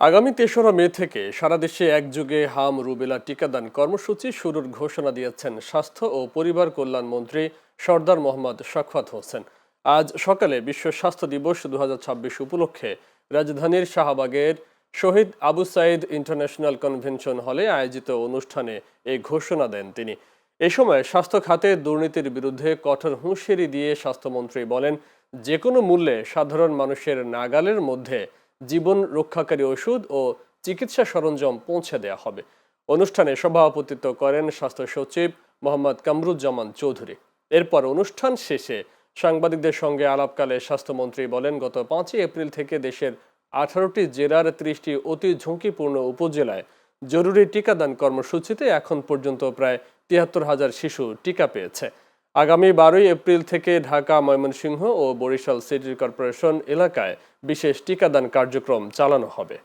আগামী ৩রা মে থেকে সারা দেশে একযোগে হাম রুবেলা টিকাদান কর্মসূচি শুরুর ঘোষণা দিয়েছেন স্বাস্থ্য ও পরিবার কল্যাণ মন্ত্রী সরদার মোহাম্মদ শওকত হোসেন। আজ সকালে বিশ্ব স্বাস্থ্য দিবস ২০২৬ উপলক্ষে রাজধানীর শাহবাগের শহীদ আবু সাইদ ইন্টারন্যাশনাল কনভেনশন হলে আয়োজিত অনুষ্ঠানে এই ঘোষণা দেন তিনি। এ সময় স্বাস্থ্য খাতে দুর্নীতির বিরুদ্ধে কঠোর হুঁশিয়ারি দিয়ে স্বাস্থ্যমন্ত্রী বলেন, যে কোনো মূল্যে সাধারণ মানুষের নাগালের মধ্যে জীবন রক্ষাকারী ওষুধ ও চিকিৎসা সরঞ্জাম পৌঁছে দেওয়া হবে। অনুষ্ঠানে সভাপতিত্ব করেন স্বাস্থ্য সচিব মোহাম্মদ কামরুজ্জামান চৌধুরী। এরপর অনুষ্ঠান শেষে সাংবাদিকদের সঙ্গে আলাপকালে স্বাস্থ্যমন্ত্রী বলেন, গত ৫ই এপ্রিল থেকে দেশের ১৮টি জেলার ৩০টি অতি ঝুঁকিপূর্ণ উপজেলায় জরুরি টিকাদান কর্মসূচিতে এখন পর্যন্ত প্রায় ৭৩,০০০ শিশু টিকা পেয়েছে। আগামী ১২ই এপ্রিল থেকে ঢাকা, ময়মনসিংহ ও বরিশাল সিটি কর্পোরেশন এলাকায় বিশেষ টিকাদান কার্যক্রম চালানো হবে।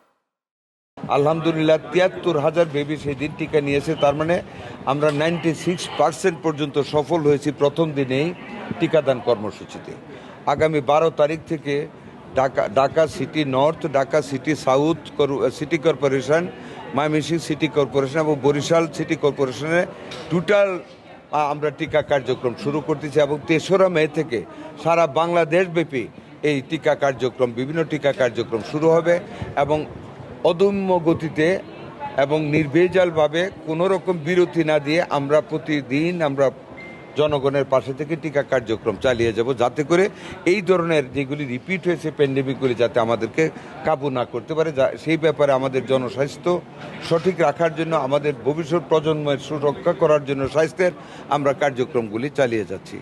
আলহামদুলিল্লাহ ৭৩,০০০ বেবি সেদিন টিকা নিয়েছে। তার মানে আমরা 96% পর্যন্ত সফল হয়েছি প্রথম দিনেই টিকাদান কর্মসূচিতে। আগামী ১২ তারিখ থেকে Dhaka city north, Dhaka city south city corporation, Mymensingh city corporation এবং বরিশাল সিটি কর্পোরেশনে টোটাল আমরা টিকা কার্যক্রম শুরু করতেছি এবং ৩রা মে থেকে সারা বাংলাদেশব্যাপী এই টিকা কার্যক্রম, বিভিন্ন টিকা কার্যক্রম শুরু হবে এবং অদম্য গতিতে এবং নির্ভেজালভাবে কোনো রকম বিরতি না দিয়ে আমরা প্রতিদিন আমরা জনগণের পাশে থেকে টিকা কার্যক্রম চালিয়ে যাব, যাতে করে এই ধরনের যেগুলি রিপিট হয়েছে প্যান্ডেমিকগুলি যাতে আমাদেরকে কাবু না করতে পারে। সেই ব্যাপারে আমাদের জনস্বাস্থ্য সঠিক রাখার জন্য, আমাদের ভবিষ্যৎ প্রজন্মের সুরক্ষা করার জন্য স্বাস্থ্যের আমরা কার্যক্রমগুলি চালিয়ে যাচ্ছি।